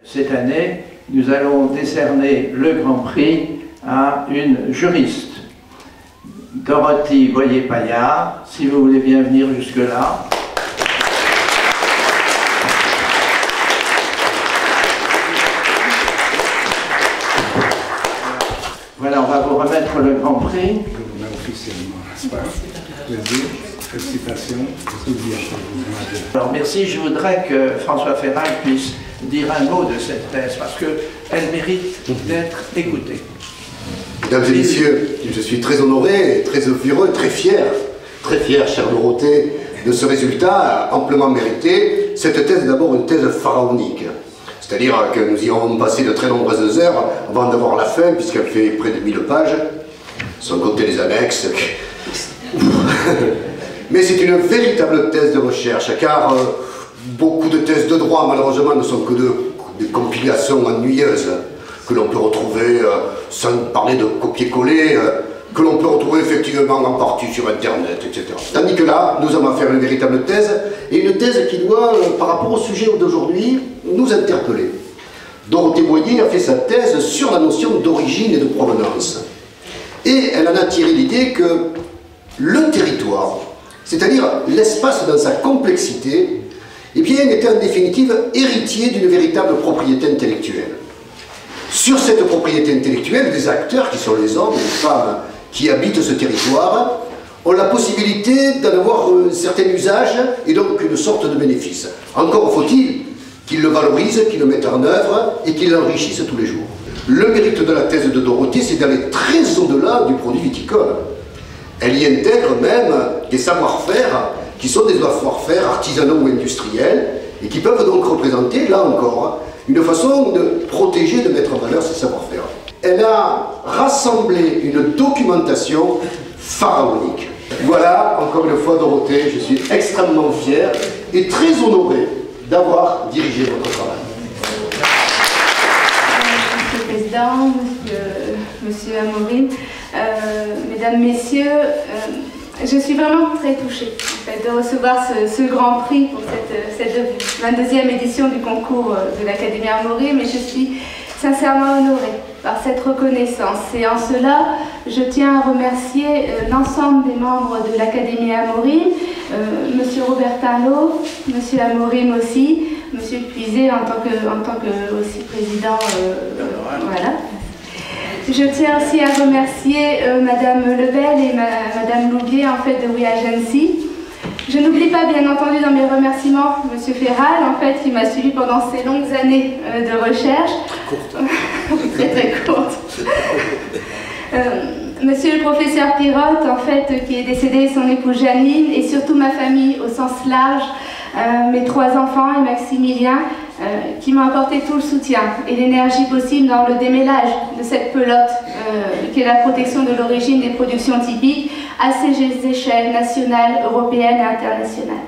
Cette année, nous allons décerner le Grand Prix à une juriste, Dorothy Boyer-Paillard, si vous voulez bien venir jusque-là. Voilà, on va vous remettre le Grand Prix. Je vous mets officiellement, n'est-ce pas? Plaisir, félicitations. Alors merci, je voudrais que François Ferral puisse dire un mot de cette thèse, parce qu'elle mérite d'être écoutée. Mesdames et messieurs, je suis très honoré, très heureux, très fier, chère Dorothée, de ce résultat amplement mérité. Cette thèse est d'abord une thèse pharaonique. C'est-à-dire que nous y avons passé de très nombreuses heures avant d'avoir la fin, puisqu'elle fait près de 1000 pages, sans compter les annexes. Mais c'est une véritable thèse de recherche, car beaucoup de thèses de droit, malheureusement, ne sont que des compilations ennuyeuses, que l'on peut retrouver, sans parler de copier-coller, que l'on peut retrouver effectivement en partie sur Internet, etc. Tandis que là, nous avons affaire à une véritable thèse, et une thèse qui doit, par rapport au sujet d'aujourd'hui, nous interpeller. Dorothée Boyer a fait sa thèse sur la notion d'origine et de provenance. Et elle en a tiré l'idée que le territoire, c'est-à-dire l'espace dans sa complexité, eh bien, était en définitive héritier d'une véritable propriété intellectuelle. Sur cette propriété intellectuelle, des acteurs, qui sont les hommes et les femmes qui habitent ce territoire, ont la possibilité d'en avoir un certain usage et donc une sorte de bénéfice. Encore faut-il qu'ils le valorisent, qu'ils le mettent en œuvre et qu'ils l'enrichissent tous les jours. Le mérite de la thèse de Dorothée, c'est d'aller très au-delà du produit viticole. Elle y intègre même des savoir-faire qui sont des savoir-faire artisanaux ou industriels et qui peuvent donc représenter, là encore, une façon de protéger, de mettre en valeur ces savoir-faire. Elle a rassemblé une documentation pharaonique. Voilà, encore une fois, Dorothée, je suis extrêmement fier et très honoré d'avoir dirigé votre travail. Monsieur le Président, Monsieur Amaury, Mesdames, Messieurs, je suis vraiment très touchée en fait, de recevoir ce Grand Prix pour cette 22e édition du concours de l'Académie Amaury, mais je suis sincèrement honorée par cette reconnaissance. Et en cela, je tiens à remercier l'ensemble des membres de l'Académie Amaury, Monsieur Robert Tinlot, Monsieur Amaury aussi, Monsieur Puiset en tant que aussi président. Voilà. Je tiens aussi à remercier Madame Lebel et Madame Loubier en fait de We Agency. Je n'oublie pas bien entendu dans mes remerciements Monsieur Ferral en fait qui m'a suivi pendant ces longues années de recherche. Très courte. Monsieur le professeur Pirotte en fait qui est décédé, son épouse Janine et surtout ma famille au sens large, mes 3 enfants et Maximilien qui m'ont apporté tout le soutien et l'énergie possible dans le démêlage de cette pelote qui est la protection de l'origine des productions typiques à ces échelles nationales, européennes et internationales.